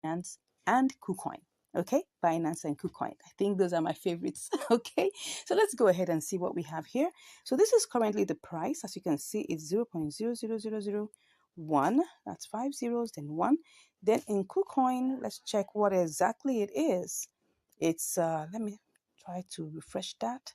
Binance and KuCoin. Okay, Binance and KuCoin. I think those are my favorites. Okay, so let's go ahead and see what we have here. So this is currently the price. As you can see, it's 0.00001. That's 5 zeros, then 1. Then in KuCoin, let's check what exactly it is. It's, let me try to refresh that.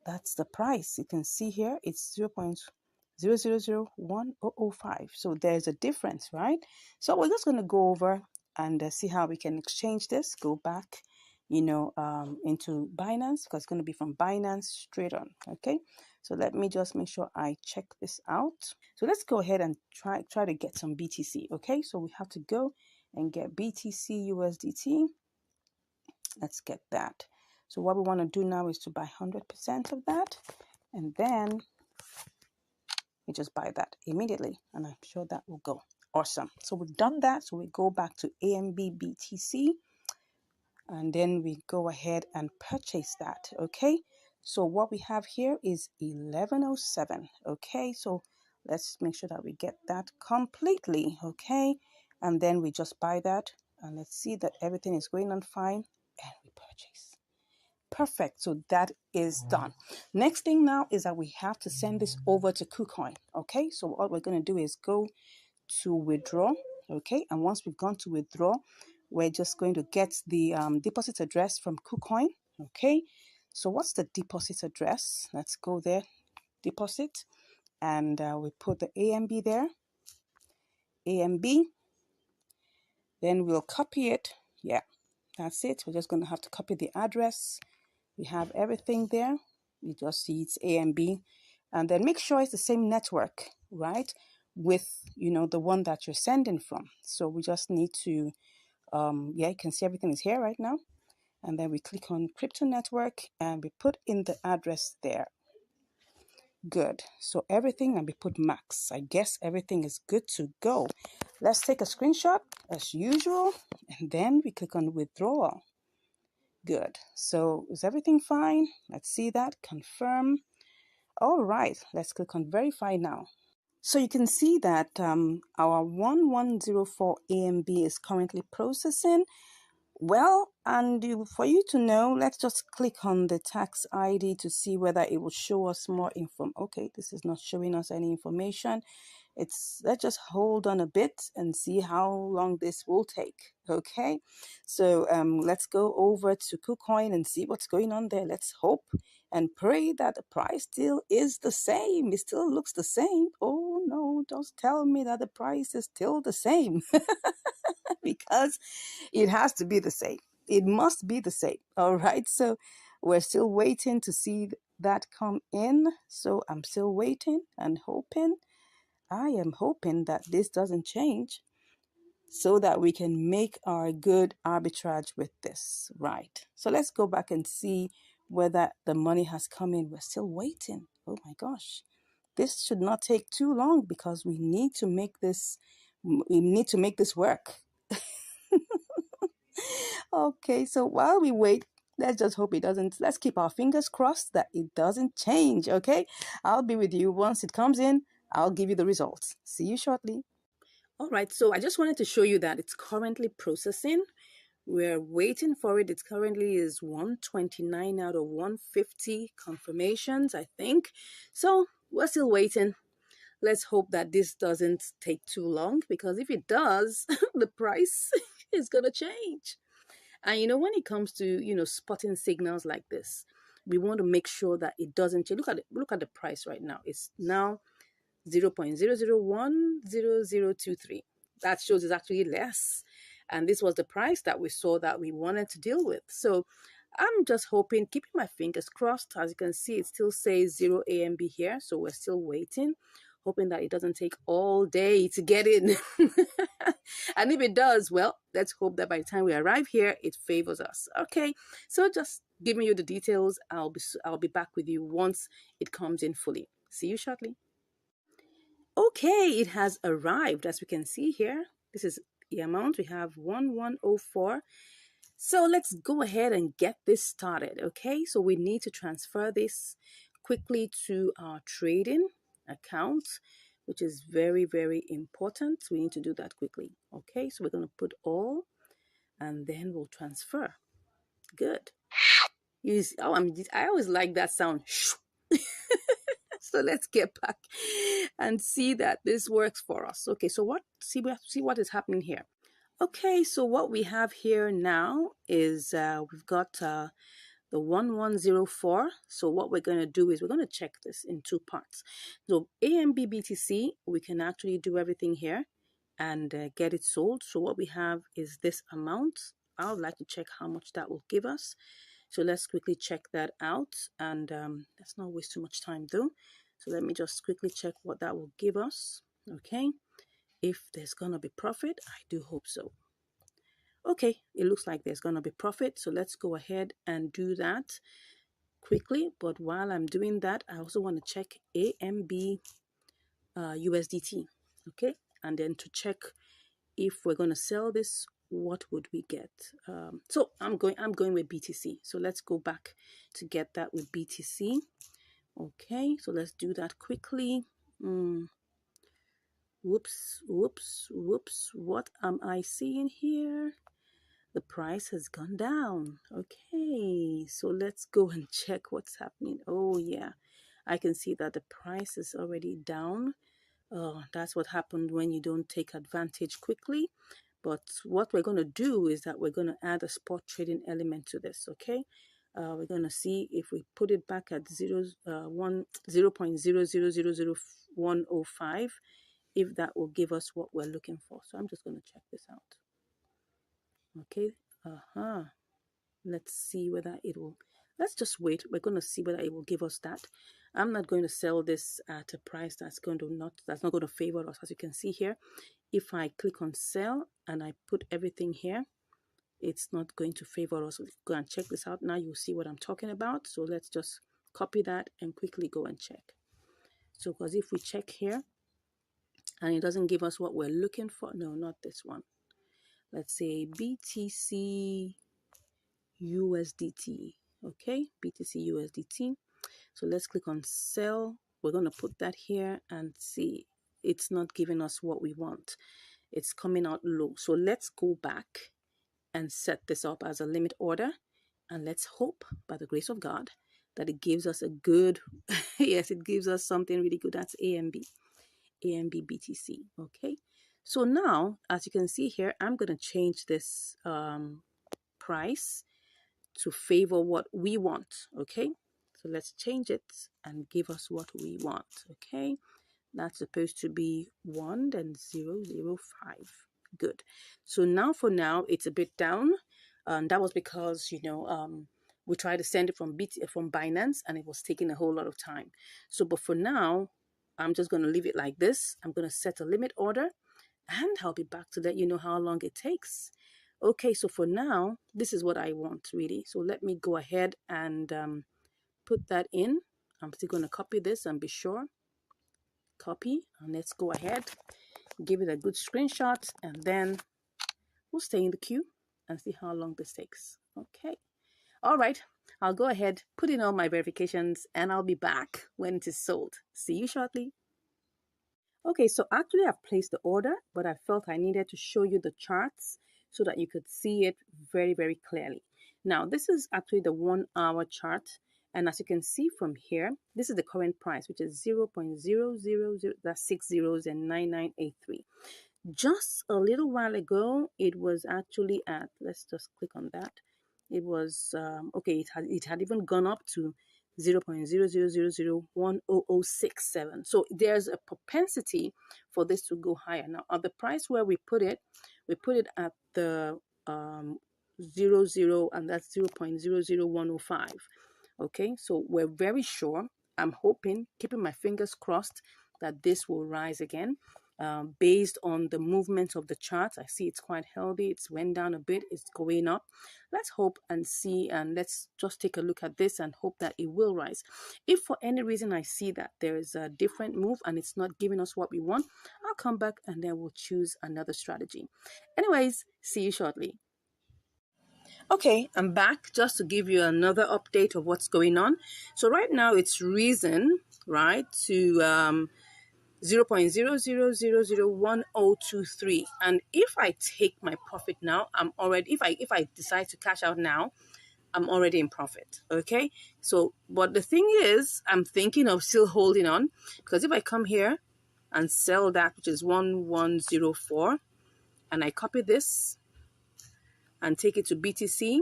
That's the price. You can see here, it's 0.0001005. So there's a difference, right? So we're just going to go over and see how we can exchange this. Go back, into Binance, because it's going to be from Binance straight on. Okay, so let me just make sure I check this out. So let's go ahead and try to get some BTC. Okay, so we have to go and get BTC USDT. Let's get that. So what we want to do now is to buy 100% of that, and then we just buy that immediately, and I'm sure that will go awesome. So we've done that. So we go back to AMB BTC, and then we go ahead and purchase that. Okay, so what we have here is 1107. Okay, so let's make sure that we get that completely. Okay, and then we just buy that, and let's see that everything is going on fine, and we purchase. Perfect. So that is done. Next thing now is that we have to send this over to KuCoin. Okay, so what we're going to do is go to withdraw. Okay, and once we've gone to withdraw, we're just going to get the deposit address from KuCoin. Okay, so what's the deposit address? Let's go there, deposit, and we put the AMB there, AMB. Then we'll copy it. Yeah, that's it. We're just going to have to copy the address. We have everything there. You just see it's AMB, and then make sure it's the same network, right, with the one that you're sending from. So we just need to you can see everything is here right now, and then we click on crypto network and we put in the address there. Good. So everything, and we put max. I guess everything is good to go. Let's take a screenshot as usual, and then we click on withdrawal. Good. So is everything fine? Let's see that. Confirm. All right. Let's click on verify now. So you can see that our 1104 AMB is currently processing. Well, and for you to know, let's just click on the tax ID to see whether it will show us more info. Okay, this is not showing us any information. Let's just hold on a bit and see how long this will take. Okay, so let's go over to KuCoin and see what's going on there. Let's hope and pray that the price still is the same. It still looks the same. Oh no, don't tell me that the price is still the same. Because it has to be the same. It must be the same. All right. So we're still waiting to see that come in. So I'm still waiting and hoping. I am hoping that this doesn't change so that we can make our good arbitrage with this. Right. So let's go back and see whether the money has come in. We're still waiting. Oh my gosh. This should not take too long because we need to make this work. Okay, so while we wait, let's just hope it doesn't. Let's keep our fingers crossed that it doesn't change. Okay, I'll be with you once it comes in. I'll give you the results. See you shortly. All right, so I just wanted to show you that it's currently processing. We're waiting for it. It currently is 129 out of 150 confirmations, I think. So we're still waiting. Let's hope that this doesn't take too long, because if it does, the price is going to change. And when it comes to, spotting signals like this, we want to make sure that it doesn't change. Look at the price right now. It's now 0.0010023. That shows it's actually less. And this was the price that we saw that we wanted to deal with. So I'm just hoping, keeping my fingers crossed. As you can see, it still says 0 AMB here. So we're still waiting, hoping that it doesn't take all day to get in. And if it does, well, let's hope that by the time we arrive here, it favors us. Okay, so just giving you the details. I'll be back with you once it comes in fully. See you shortly. Okay, it has arrived. As we can see here, this is the amount. We have 1104. So let's go ahead and get this started. Okay, so we need to transfer this quickly to our trading account, which is very, very important. We need to do that quickly. Okay, so we're going to put all and then we'll transfer. Good. Oh, I always like that sound. So let's get back and see that this works for us. Okay, so see what is happening here. Okay, so what we have here now is we've got the 1104. So what we're going to do is we're going to check this in two parts. So AMB BTC, we can actually do everything here and get it sold. So what we have is this amount. I would like to check how much that will give us. So let's quickly check that out, and let's not waste too much time though. So let me just quickly check what that will give us. Okay, if there's gonna be profit, I do hope so. Okay, it looks like there's gonna be profit, so let's go ahead and do that quickly. But while I'm doing that, I also want to check AMB USDT. Okay, and then to check if we're going to sell this, what would we get? So I'm going with BTC. So let's go back to get that with BTC. Okay, so let's do that quickly. Whoops. What am I seeing here? The price has gone down. Okay, so let's go and check what's happening. Oh yeah, I can see that the price is already down. Oh, that's what happened when you don't take advantage quickly. But what we're going to do is that we're going to add a spot trading element to this. Okay, we're going to see if we put it back at 0.0000105, if that will give us what we're looking for. So I'm just going to check this out. Okay, let's see whether it will. Let's just wait. We're going to see whether it will give us that. I'm not going to sell this at a price that's not going to favor us. As you can see here, if I click on sell and I put everything here, it's not going to favor us. Go and check this out. Now you'll see what I'm talking about. So let's just copy that and quickly go and check. So because if we check here and it doesn't give us what we're looking for, no, not this one. Let's say BTC USDT. Okay, BTC USDT. So let's click on sell. We're going to put that here and see it's not giving us what we want. It's coming out low. So let's go back and set this up as a limit order, and let's hope by the grace of God that it gives us a good yes, it gives us something really good. That's AMB BTC. Okay, so now as you can see here, I'm going to change this price to favor what we want. Okay, so let's change it and give us what we want. Okay, that's supposed to be 1 and 005. Good. So now for now it's a bit down, and that was because we tried to send it from Binance and it was taking a whole lot of time. So but for now I'm just going to leave it like this. I'm going to set a limit order and I'll be back to let you know how long it takes. Okay, so for now, this is what I want really. So let me go ahead and put that in. I'm still going to copy this and be sure. Copy, and let's go ahead, give it a good screenshot, and then we'll stay in the queue and see how long this takes. Okay. All right. I'll go ahead, put in all my verifications, and I'll be back when it is sold. See you shortly. Okay, so actually I've placed the order, but I felt I needed to show you the charts so that you could see it very, very clearly. Now, this is actually the 1 hour chart. And as you can see from here, this is the current price, which is 0.000, that's 6 zeros and 9983. Just a little while ago, it was actually at, let's just click on that. It was, okay, it had even gone up to 0.000010067. So there's a propensity for this to go higher. Now, at the price where we put it at the 00, and that's 0.00105. Okay, so we're very sure. I'm hoping, keeping my fingers crossed, that this will rise again. Based on the movement of the chart, I see it's quite healthy. It's went down a bit. It's going up. Let's hope and see, and let's just take a look at this and hope that it will rise. If for any reason I see that there is a different move and it's not giving us what we want, I'll come back and then we'll choose another strategy. Anyways, see you shortly. Okay, I'm back just to give you another update of what's going on. So right now it's risen, right, to 0.00001023. And if I take my profit now, I'm already, if I decide to cash out now, I'm already in profit. Okay. So, but the thing is, I'm thinking of still holding on, because if I come here and sell that, which is 1104, and I copy this and take it to BTC,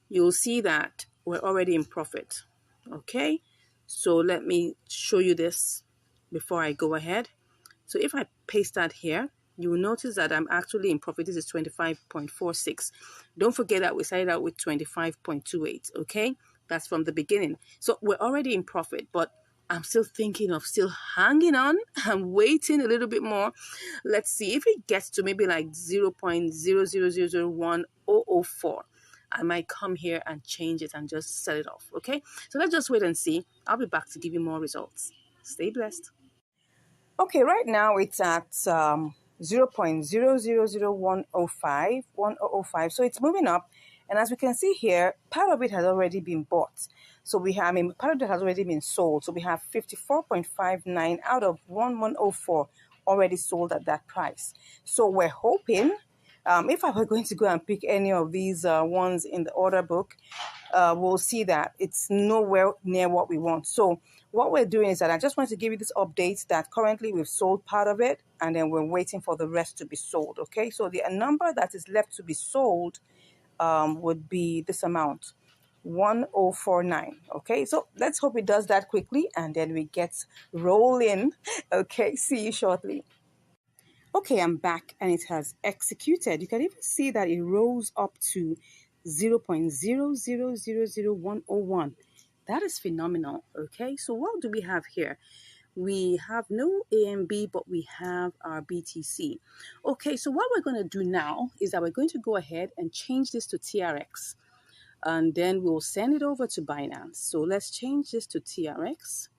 you'll see that we're already in profit. Okay. So let me show you this before I go ahead. So if I paste that here, you will notice that I'm actually in profit. This is 25.46. Don't forget that we started out with 25.28, okay? That's from the beginning. So we're already in profit, but I'm still thinking of still hanging on. I'm waiting a little bit more. Let's see if it gets to maybe like 0.0001004. I might come here and change it and just sell it off, okay? So let's just wait and see. I'll be back to give you more results. Stay blessed. Okay, right now it's at 0.0001005. So it's moving up. And as we can see here, part of it has already been bought. So we have, part of it has already been sold. So we have 54.59 out of 1104 already sold at that price. So we're hoping, if I were going to go and pick any of these ones in the order book, we'll see that it's nowhere near what we want. So what we're doing is that I just want to give you this update that currently we've sold part of it, and then we're waiting for the rest to be sold. Okay, so the number that is left to be sold would be this amount, 1049. Okay, so let's hope it does that quickly and then we get rolling. Okay, see you shortly. Okay, I'm back and it has executed. You can even see that it rose up to 0.0000101. That is phenomenal. Okay, so what do we have here? We have no AMB, but we have our BTC. Okay, so what we're going to do now is that we're going to go ahead and change this to TRX. And then we'll send it over to Binance. So let's change this to TRX.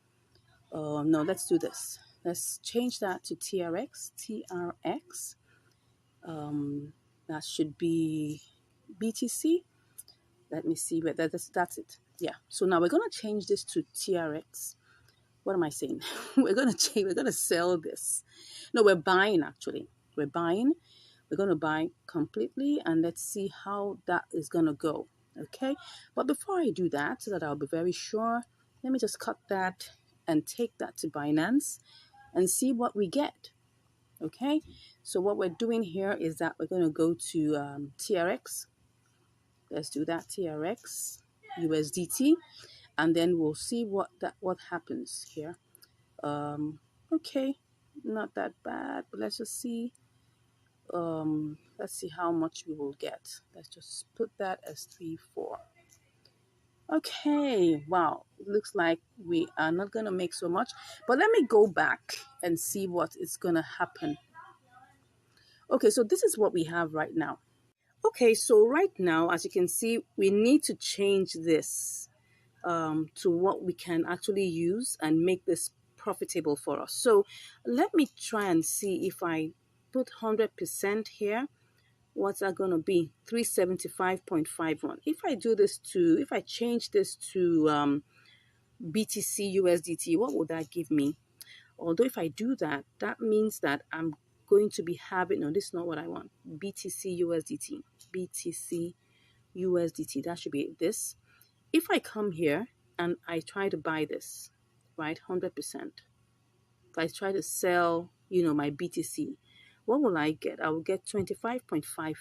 No, let's do this. Let's change that to TRX. TRX. That should be BTC. Let me see where that's it. Yeah. So now we're gonna change this to TRX. What am I saying? We're gonna sell this. No, we're buying actually. We're buying. We're gonna buy completely, and let's see how that is gonna go. Okay. But before I do that, so that I'll be very sure, let me just cut that and take that to Binance and see what we get. Okay, so what we're doing here is that we're going to go to TRX. Let's do that, TRX USDT, and then we'll see what happens here. Okay, not that bad, but let's just see. Let's see how much we will get. Let's just put that as 3.4. Okay, wow, it looks like we are not going to make so much, but let me go back and see what is going to happen. Okay, so this is what we have right now. Okay, so right now, as you can see, we need to change this to what we can actually use and make this profitable for us. So let me try and see if I put 100% here, what's that going to be? 375.51. If I do this to, if I change this to BTC USDT, what would that give me? Although if I do that, that means that I'm going to be having, no, this is not what I want. BTC USDT, BTC USDT, that should be this. If I come here and I try to buy this, right, 100%, if I try to sell, my BTC, what will I get? I will get 25.55,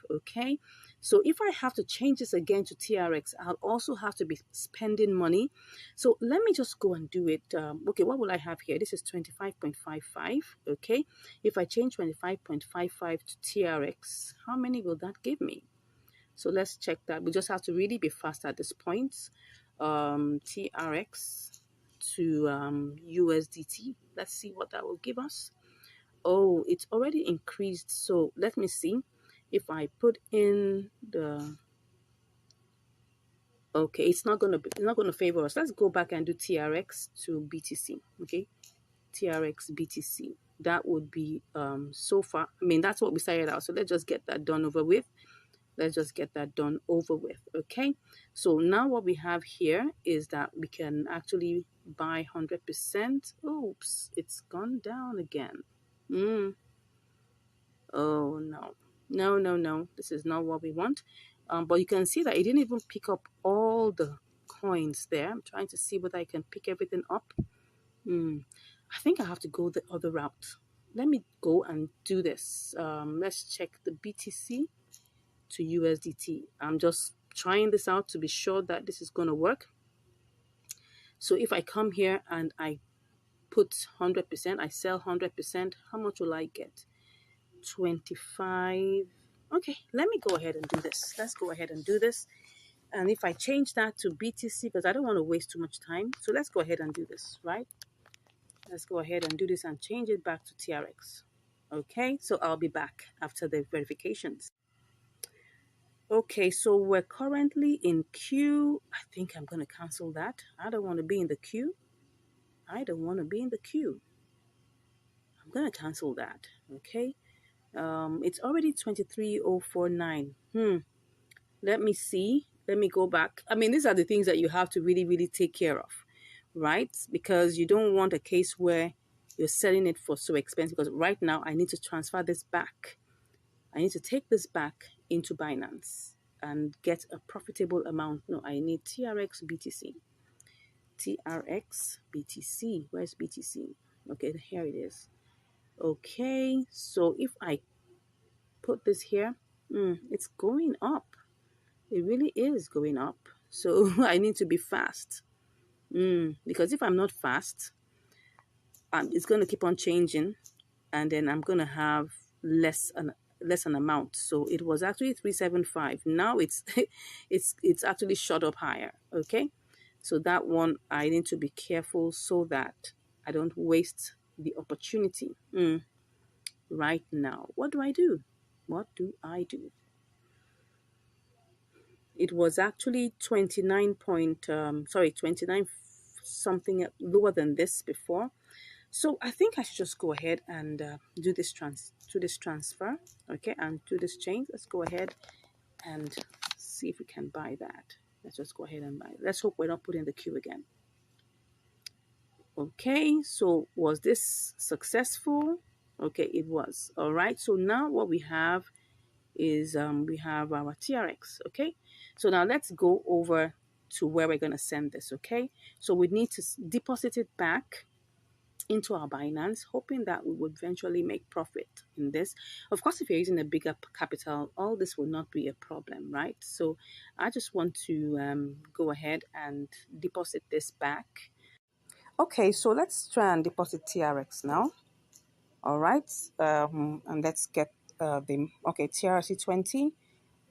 okay? So if I have to change this again to TRX, I'll also have to be spending money. So let me just go and do it. Okay, what will I have here? This is 25.55, okay? If I change 25.55 to TRX, how many will that give me? So let's check that. We just have to really be fast at this point. TRX to USDT. Let's see what that will give us. Oh, it's already increased. So let me see if I put in the, okay, it's not going to favor us. Let's go back and do TRX to BTC. Okay, TRX BTC, that would be so far, that's what we started out. So let's just get that done over with. Okay, so now what we have here is that we can actually buy 100%. Oops, it's gone down again. Oh no, no, this is not what we want. But you can see that it didn't even pick up all the coins there. I'm trying to see whether I can pick everything up. I think I have to go the other route. Let me go and do this. Let's check the BTC to USDT. I'm just trying this out to be sure that this is going to work. So if I come here and I put 100%, I sell 100%, how much will I get? 25. Okay, let me go ahead and do this. Let's go ahead and do this. And if I change that to BTC, because I don't want to waste too much time, so let's go ahead and do this, right? Let's go ahead and do this and change it back to TRX. Okay, so I'll be back after the verifications. Okay, so we're currently in queue. I think I'm going to cancel that. I don't want to be in the queue. I don't want to be in the queue. I'm going to cancel that. Okay. It's already 23,049. Let me see. Let me go back. I mean, these are the things that you have to really, really take care of, right? Because you don't want a case where you're selling it for so expensive. Because right now, I need to transfer this back. I need to take this back into Binance and get a profitable amount. No, I need TRX BTC. TRX BTC. Where's BTC? Okay, here it is. Okay, so if I put this here, it's going up. It really is going up. So I need to be fast. Because if I'm not fast, it's going to keep on changing, and then I'm going to have less an amount. So it was actually 375. Now it's it's actually shot up higher. Okay, so that one I need to be careful so that I don't waste the opportunity. Right now, what do I do? What do I do? It was actually 29 something lower than this before. So I think I should just go ahead and do this transfer, okay, and do this change. Let's go ahead and see if we can buy that. Let's just go ahead and buy it. Let's hope we're not put in the queue again. Okay, so was this successful? Okay, it was. All right, so now what we have is we have our TRX. Okay, so now let's go over to where we're going to send this. Okay, so we need to deposit it back into our Binance, hoping that we would eventually make profit in this. Of course, if you're using a bigger capital, all this will not be a problem, right? So I just want to go ahead and deposit this back. Okay, so let's try and deposit TRX now. All right, and let's get TRC20,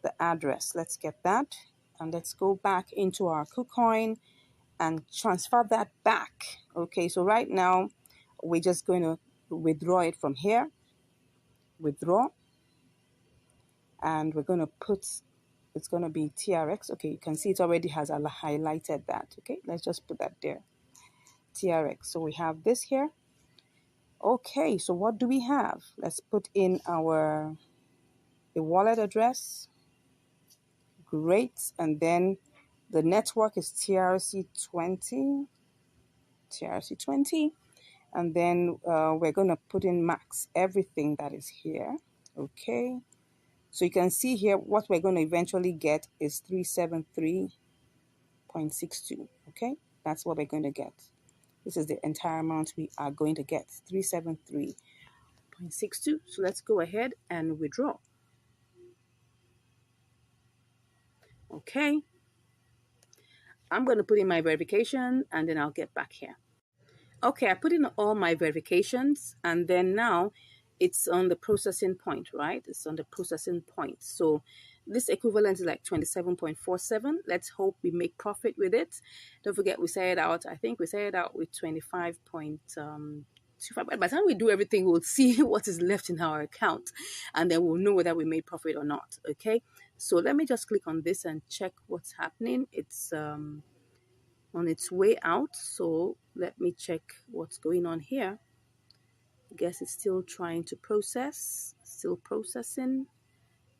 the address. Let's get that, and let's go back into our KuCoin and transfer that back. Okay, so right now we're just going to withdraw it from here. Withdraw, and we're going to put, it's going to be TRX. Okay, you can see it already has highlighted that. Okay, let's just put that there. TRX. So we have this here. Okay, so what do we have? Let's put in the wallet address. Great. And then the network is TRC20. TRC20. And then we're going to put in max everything that is here. Okay. So you can see here what we're going to eventually get is 373.62. Okay. That's what we're going to get. This is the entire amount we are going to get, 373.62. So let's go ahead and withdraw. Okay. I'm going to put in my verification and then I'll get back here. Okay, I put in all my verifications and then now it's on the processing point, right? It's on the processing point. So this equivalent is like 27.47. Let's hope we make profit with it. Don't forget, we set it out. I think we set it out with 25.25. By the time we do everything, we'll see what is left in our account and then we'll know whether we made profit or not. Okay, so let me just click on this and check what's happening. It's on its way out, so let me check what's going on here. I guess it's still trying to process, still processing.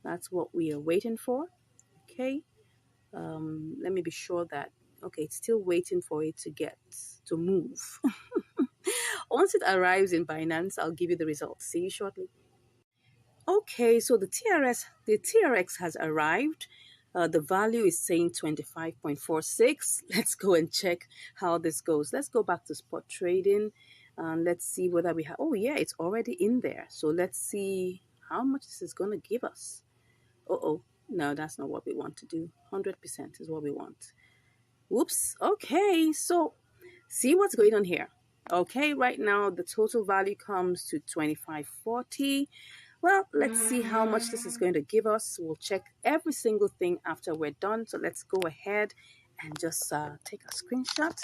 That's what we are waiting for. Okay, let me be sure that Okay, it's still waiting for it to move. Once it arrives in Binance, I'll give you the results. See you shortly. Okay, so the TRX has arrived. The value is saying 25.46. Let's go and check how this goes. Let's go back to spot trading. Let's see whether we have, oh yeah, it's already in there. So let's see how much this is going to give us. Uh-oh, no, that's not what we want to do. 100% is what we want. Whoops, okay, so see what's going on here. Okay, right now the total value comes to 25.40. Well, let's see how much this is going to give us. We'll check every single thing after we're done. So let's go ahead and just take a screenshot,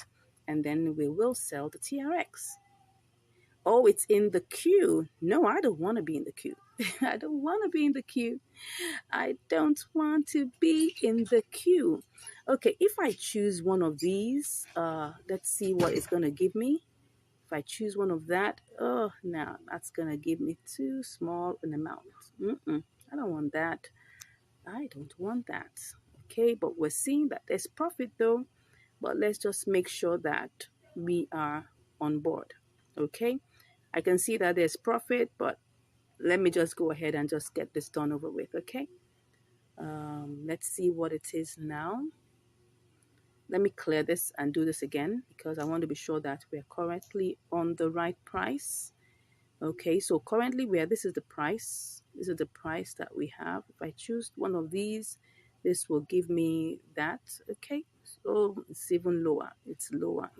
and then we will sell the TRX. Oh, it's in the queue. No, I don't want to be in the queue. I don't want to be in the queue. I don't want to be in the queue. Okay, if I choose one of these, let's see what it's going to give me. If I choose one of that, oh, no, that's going to give me too small an amount. I don't want that. I don't want that. Okay, but we're seeing that there's profit though. But let's just make sure that we are on board. Okay, I can see that there's profit, but let me just go ahead and just get this done over with. Okay, let's see what it is now. Let me clear this and do this again because I want to be sure that we're currently on the right price. Okay, so currently this is the price. This is the price that we have. If I choose one of these, this will give me that. Okay, so it's even lower. It's lower,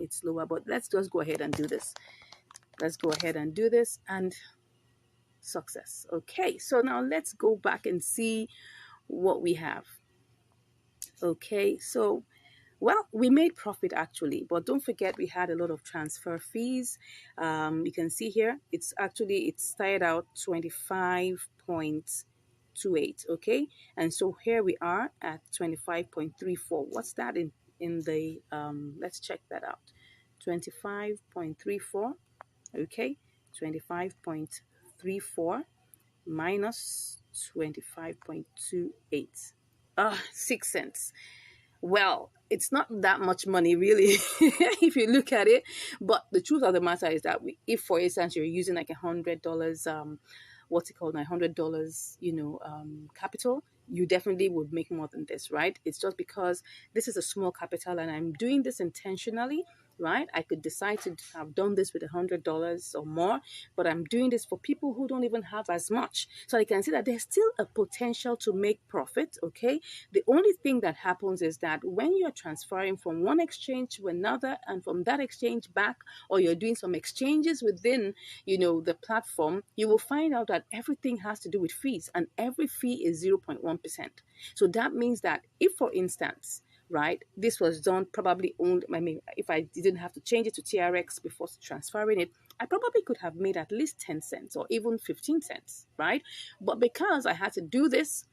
but let's just go ahead and do this. Let's go ahead and do this, and success. Okay, so now let's go back and see what we have. Okay, so well, we made profit actually, but don't forget we had a lot of transfer fees. You can see here, it started out 25.28, okay? And so here we are at 25.34. What's that in the, let's check that out. 25.34, okay? 25.34 minus 25.28. 6 cents. Well, it's not that much money really if you look at it, but the truth of the matter is that if for instance you're using like $100 what's it called, $100 capital, you definitely would make more than this, right? It's just because this is a small capital and I'm doing this intentionally, right? I could decide to have done this with $100 or more, but I'm doing this for people who don't even have as much. So I can see that there's still a potential to make profit, okay? The only thing that happens is that when you're transferring from one exchange to another and from that exchange back, or you're doing some exchanges within, the platform, you will find out that everything has to do with fees, and every fee is 0.1%. So that means that if, for instance, right, this was done probably if I didn't have to change it to TRX before transferring it, I probably could have made at least 10 cents or even 15 cents, right? But because I had to do this,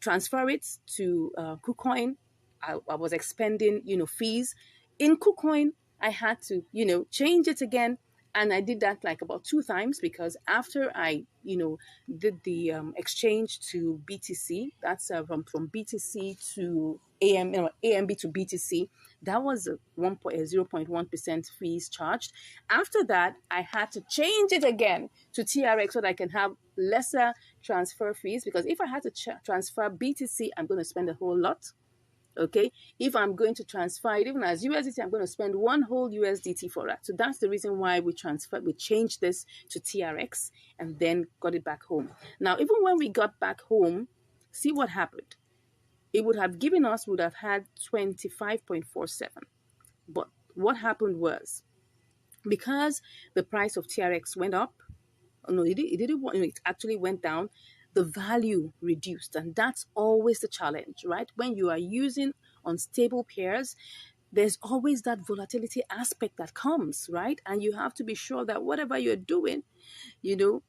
transfer it to KuCoin, I was expending, fees. In KuCoin, I had to, change it again. And I did that like about 2 times because after I, did the exchange to BTC, that's from BTC to AMB to BTC, that was a 0.1% fees charged. After that, I had to change it again to TRX so that I can have lesser transfer fees, because if I had to transfer BTC, I'm going to spend a whole lot. Okay, if I'm going to transfer it even as USDT, I'm going to spend one whole USDT for that. So that's the reason why we changed this to TRX and then got it back home. Now, even when we got back home, see what happened. It would have had 25.47. But what happened was, because the price of TRX went up, it actually went down, the value reduced. And that's always the challenge, right? When you are using unstable pairs, there's always that volatility aspect that comes, right? And you have to be sure that whatever you're doing, you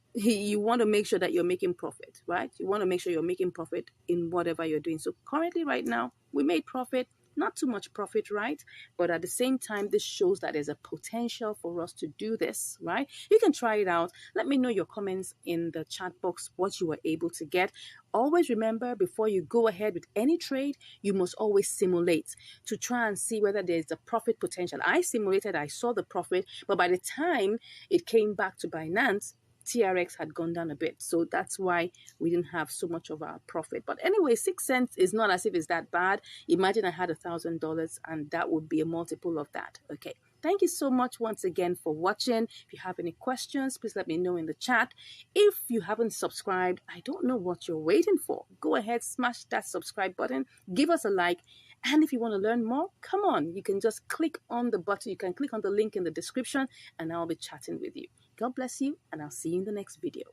want to make sure that you're making profit, right? You want to make sure you're making profit in whatever you're doing. So currently right now, we made profit, Not too much profit, right? But at the same time, this shows that there's a potential for us to do this, right? You can try it out. Let me know your comments in the chat box what you were able to get. Always remember, before you go ahead with any trade, you must always simulate to try and see whether there's a profit potential. I simulated, I saw the profit, but by the time it came back to Binance, TRX had gone down a bit. So that's why we didn't have so much of our profit. But anyway, 6 cents is not as if it's that bad. Imagine I had $1,000 and that would be a multiple of that. Okay. Thank you so much once again for watching. If you have any questions, please let me know in the chat. If you haven't subscribed, I don't know what you're waiting for. Go ahead, smash that subscribe button, give us a like. And if you want to learn more, come on, you can just click on the button. You can click on the link in the description and I'll be chatting with you. God bless you, and I'll see you in the next video.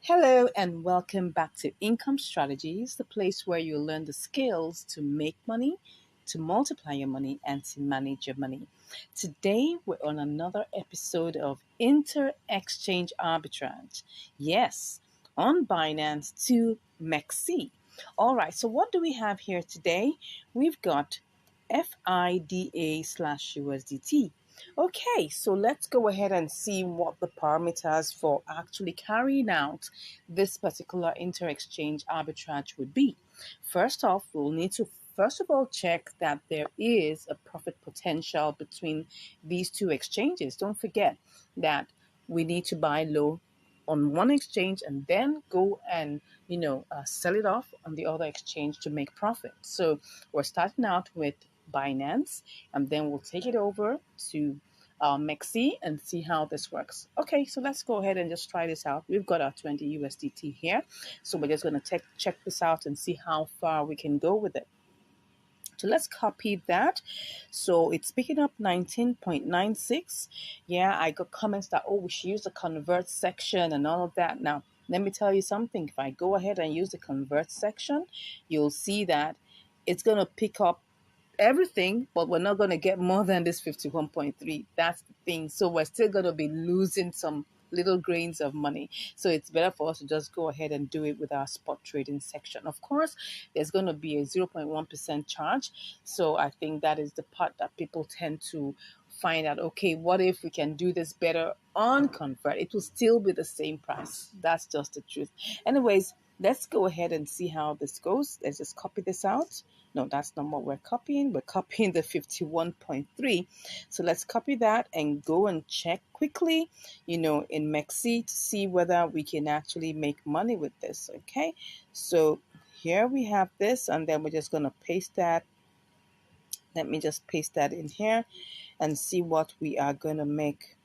Hello, and welcome back to Income Strategies, the place where you learn the skills to make money, to multiply your money, and to manage your money. Today, we're on another episode of Inter-Exchange Arbitrage. Yes, on Binance to MEXC. All right, so what do we have here today? We've got FIDA/USDT. Okay, so let's go ahead and see what the parameters for actually carrying out this particular inter-exchange arbitrage would be. First off, we'll need to first of all check that there is a profit potential between these two exchanges. Don't forget that we need to buy low on one exchange and then go and sell it off on the other exchange to make profit. So we're starting out with Binance, and then we'll take it over to MEXC and see how this works. Okay, so let's go ahead and just try this out. We've got our 20 USDT here, so we're just going to check this out and see how far we can go with it. So let's copy that. So it's picking up 19.96. Yeah, I got comments that, oh, we should use the convert section and all of that. Now, let me tell you something. If I go ahead and use the convert section, you'll see that it's going to pick up everything, but we're not going to get more than this 51.3. That's the thing. So we're still going to be losing some little grains of money. So it's better for us to just go ahead and do it with our spot trading section. Of course, there's going to be a 0.1% charge. So I think that is the part that people tend to find out, okay, what if we can do this better on convert? It will still be the same price. That's just the truth. Anyways, let's go ahead and see how this goes. Let's just copy this out. No, that's not what we're copying. We're copying the 51.3. So let's copy that and go and check quickly, in MEXC to see whether we can actually make money with this. Okay, so here we have this, and then we're just going to paste that. Let me just paste that in here and see what we are going to make.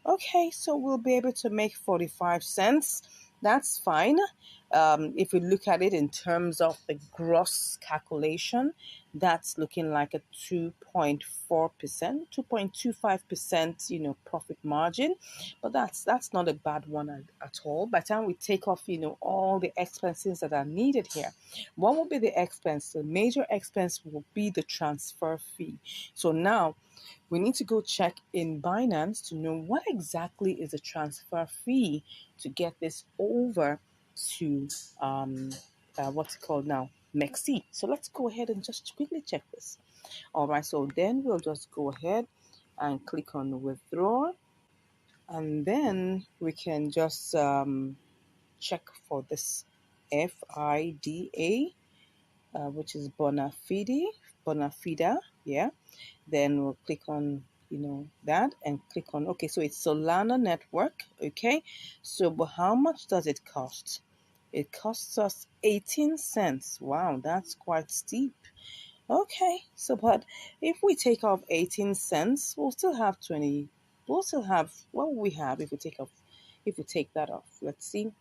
Okay, so we'll be able to make 45 cents. That's fine. If we look at it in terms of the gross calculation, that's looking like a 2.4%, 2.25%, profit margin. But that's not a bad one at all. By the time we take off, all the expenses that are needed here, what will be the expense? The major expense will be the transfer fee. So now we need to go check in Binance to know what exactly is the transfer fee to get this over to what's it called now, MEXC. So let's go ahead and just quickly check this. All right, so then we'll just go ahead and click on withdraw, and then we can just check for this FIDA, which is Bonafide, yeah. Then we'll click on that and click on, okay, so it's Solana network. Okay, so but how much does it cost? It costs us 18 cents. Wow, that's quite steep. Okay, so but if we take off 18 cents, we'll still have 20. We'll still have, what will we have if we take that off? Let's see.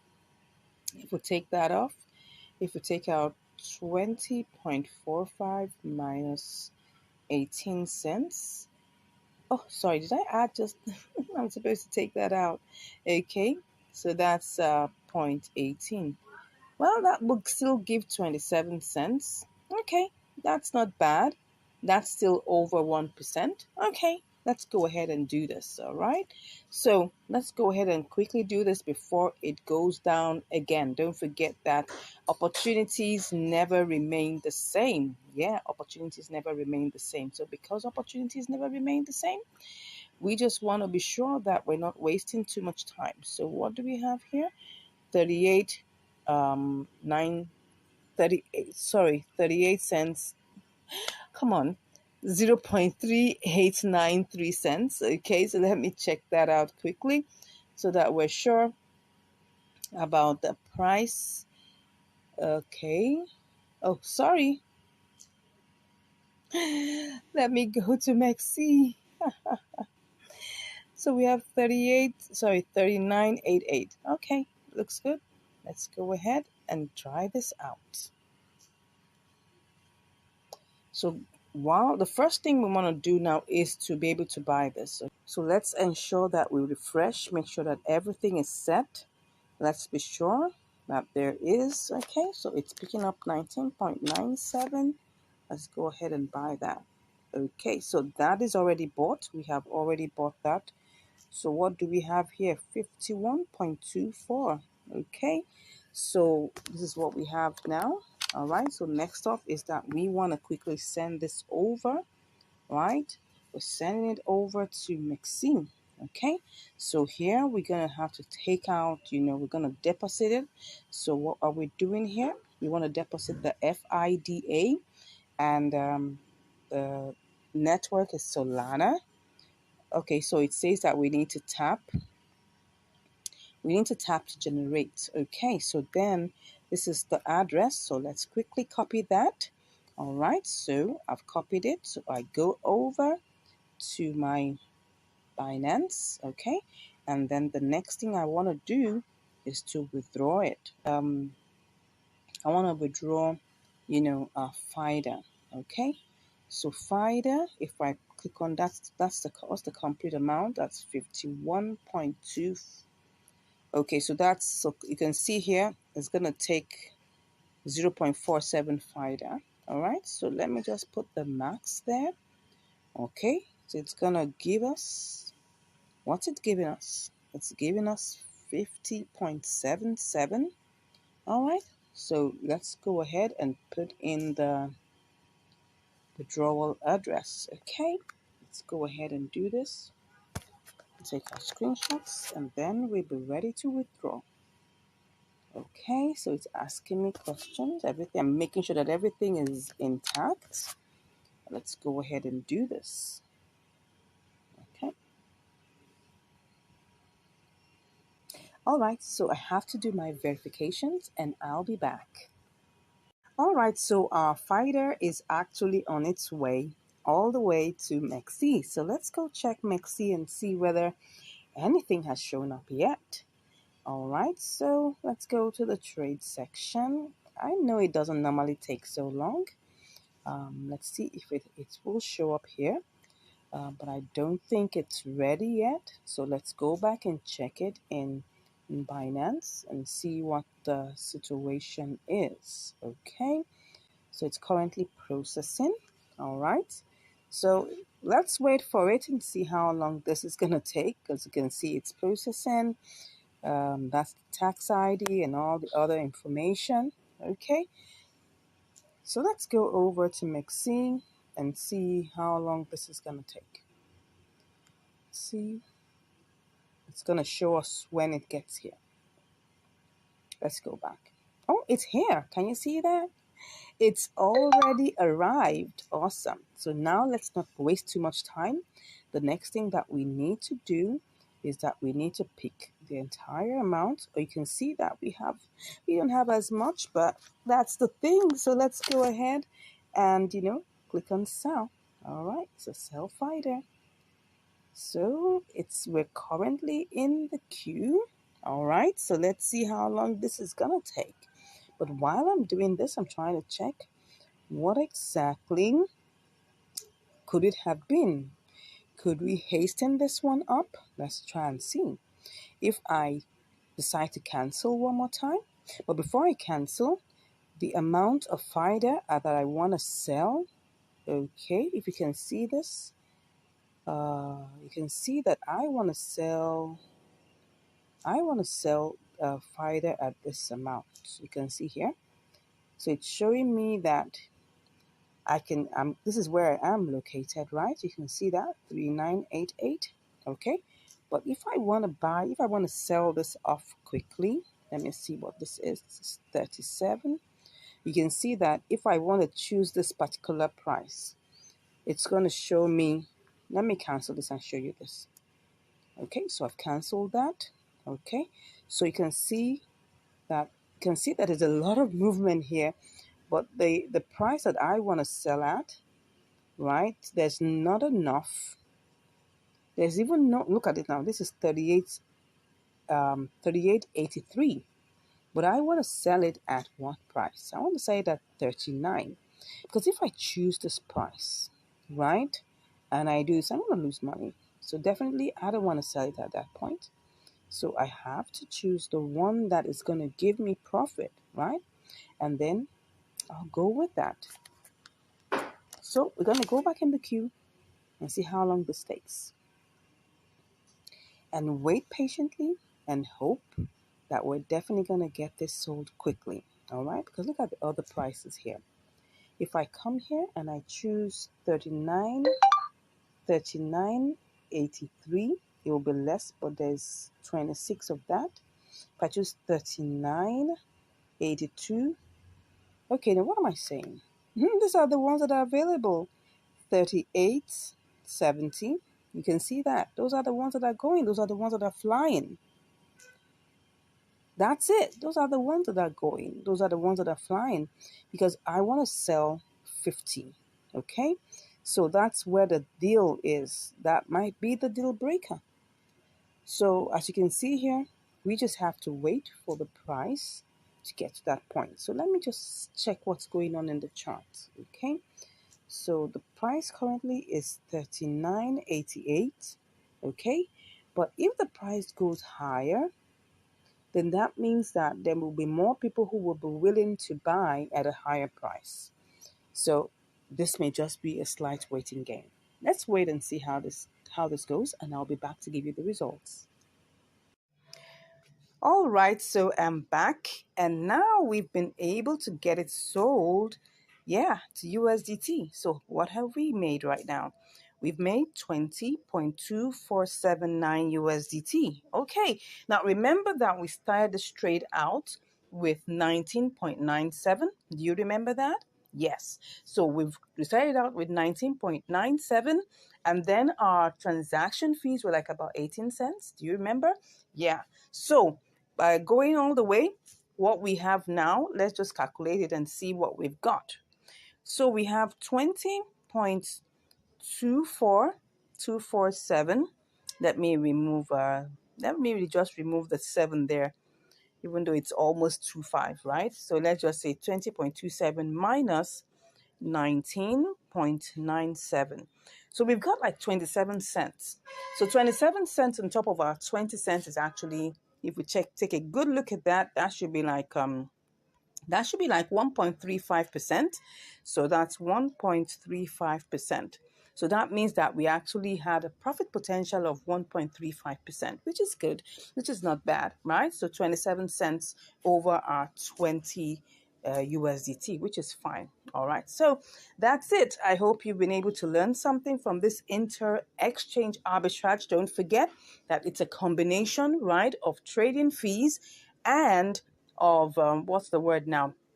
If we take that off, if we take out 20.45 minus 18 cents. Oh, sorry, did I add just, I'm supposed to take that out. Okay, so that's 0.18. Well, that would still give 27 cents. Okay, that's not bad. That's still over 1%. Okay, let's go ahead and do this. All right, so let's go ahead and quickly do this before it goes down again. Don't forget that opportunities never remain the same. Yeah, opportunities never remain the same. So because opportunities never remain the same, we just want to be sure that we're not wasting too much time. So what do we have here? 38 9 38, sorry, 38 cents. Come on, 0.3893 cents. Okay, so let me check that out quickly so that we're sure about the price. Okay, oh sorry, let me go to MEXC. So we have 39.88. Okay, looks good. Let's go ahead and try this out. So while the first thing we want to do now is to be able to buy this. So let's ensure that we refresh, make sure that everything is set. Let's be sure that there is. Okay, so it's picking up 19.97. Let's go ahead and buy that. Okay, so that is already bought. We have already bought that. So what do we have here? 51.24. Okay, so this is what we have now. All right, so next up is that we want to quickly send this over, right? We're sending it over to MEXC. Okay, so here we're going to have to take out, we're going to deposit it. So what are we doing here? We want to deposit the FIDA, and the network is Solana. Okay, so it says that we need to tap to generate. Okay, so then this is the address, so let's quickly copy that. All right, so I've copied it. So I go over to my Binance. Okay, and then the next thing I want to do is to withdraw it. I want to withdraw FIDA. Okay, so FIDA, if I click on that, that's the complete amount. That's 51.2. Okay, so you can see here, it's going to take 0.47 FIDA. All right, so let me just put the max there. Okay, so it's going to give us, what's it giving us? It's giving us 50.77. All right, so let's go ahead and put in the withdrawal address. Okay, let's go ahead and do this. Take our screenshots, and then we'll be ready to withdraw. Okay, so it's asking me questions, everything. I'm making sure that everything is intact. Let's go ahead and do this. Okay. All right, so I have to do my verifications and I'll be back. All right, so our FIDA is actually on its way all the way to MEXC. So let's go check MEXC and see whether anything has shown up yet. All right, so let's go to the trade section. I know it doesn't normally take so long. Let's see if it will show up here, but I don't think it's ready yet. So let's go back and check it in Binance and see what the situation is. Okay, so it's currently processing. All right, so let's wait for it and see how long this is going to take. As you can see, it's processing. That's the tax ID and all the other information. Okay, so let's go over to MEXC and see how long this is going to take. See, it's going to show us when it gets here. Let's go back. Oh, it's here. Can you see that? It's already arrived. Awesome. So now let's not waste too much time. The next thing that we need to do is that we need to pick the entire amount. Or you can see that we don't have as much, but that's the thing. So let's go ahead and, click on sell. All right, so sell FIDA. So we're currently in the queue. All right, so let's see how long this is gonna take. But while I'm doing this, I'm trying to check what exactly could it have been. Could we hasten this one up? Let's try and see. If I decide to cancel one more time, but before I cancel, the amount of FIDA that I want to sell, okay, if you can see this, You can see that I want to sell FIDA at this amount. You can see here. So it's showing me that this is where I am located, right? You can see that 3988. Okay. But if I want to sell this off quickly, let me see what this is. This is 37. You can see that if I want to choose this particular price, it's going to show me. Let me cancel this and show you this. Okay, so I've canceled that. Okay, so you can see that there's a lot of movement here, but the price that I want to sell at, right? There's not enough. There's even no, look at it now. This is 38.83. But I want to sell it at what price? I want to sell it at 39. Because if I choose this price, right, and I do this, I'm going to lose money. So definitely I don't want to sell it at that point. So I have to choose the one that is going to give me profit, right? And then I'll go with that. So we're going to go back in the queue and see how long this takes. And wait patiently and hope that we're definitely going to get this sold quickly. All right? Because look at the other prices here. If I come here and I choose 39.83, it will be less, but there's 26 of that. If I choose 39.82, okay, now what am I saying? These are the ones that are available. 38.70. You can see that. Those are the ones that are going. Those are the ones that are flying. That's it. Those are the ones that are going. Those are the ones that are flying because I want to sell 50. Okay? So that's where the deal is. That might be the deal breaker. So as you can see here, we just have to wait for the price to get to that point. So let me just check what's going on in the chart. Okay? So the price currently is 39.88. Okay? But if the price goes higher, then that means that there will be more people who will be willing to buy at a higher price. So this may just be a slight waiting game. Let's wait and see how this goes, and I'll be back to give you the results. All right, so I'm back, and now we've been able to get it sold, to USDT. So what have we made right now? We've made 20.2479 USDT. Okay, now remember that we started this trade out with 19.97. Do you remember that? Yes. So we started out with 19.97, and then our transaction fees were like about 18 cents. Do you remember? Yeah. So by going all the way, what we have now, let's just calculate it and see what we've got. So we have 20.24247. Let me just remove the 7 there, even though it's almost 25, right? So let's just say 20.27 minus 19.97. So we've got like 27 cents. So 27 cents on top of our 20 cents is actually, if we take a good look at that, that should be like 1.35%. So that's 1.35%. So that means that we actually had a profit potential of 1.35%, which is good, which is not bad, right? So 27 cents over our 20 USDT, which is fine. All right, so that's it. I hope you've been able to learn something from this inter-exchange arbitrage. Don't forget that it's a combination, right, of trading fees and of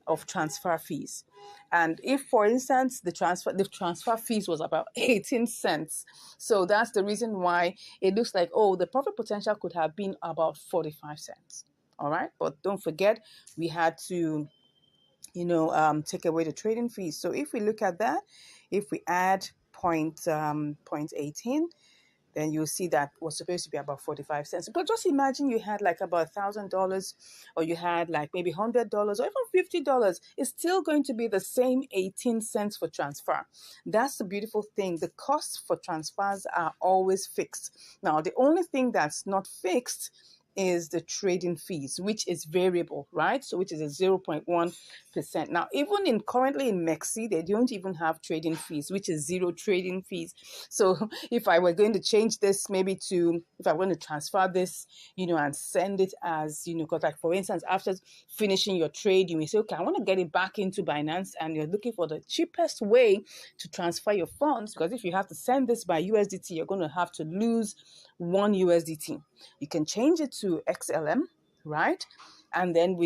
of transfer fees. And if, for instance, the transfer fees was about 18 cents, so that's the reason why it looks like, oh, the profit potential could have been about 45 cents. All right, but don't forget we had to take away the trading fees. So if we look at that, if we add 0.18, then you'll see that was supposed to be about 45 cents. But just imagine you had like about $1,000, or you had like maybe $100 or even $50. It's still going to be the same 18 cents for transfer. That's the beautiful thing. The costs for transfers are always fixed. Now, the only thing that's not fixed is the trading fees, which is variable, right? So which is a 0.1%. Now, even in currently in MEXC, they don't even have trading fees, which is zero trading fees. So if I were going to change this, maybe if I want to transfer this, and send it as, because like for instance, after finishing your trade, you may say, okay, I want to get it back into Binance, and you're looking for the cheapest way to transfer your funds, because if you have to send this by USDT, you're going to have to lose 1 USDT. You can change it to XLM, right? And then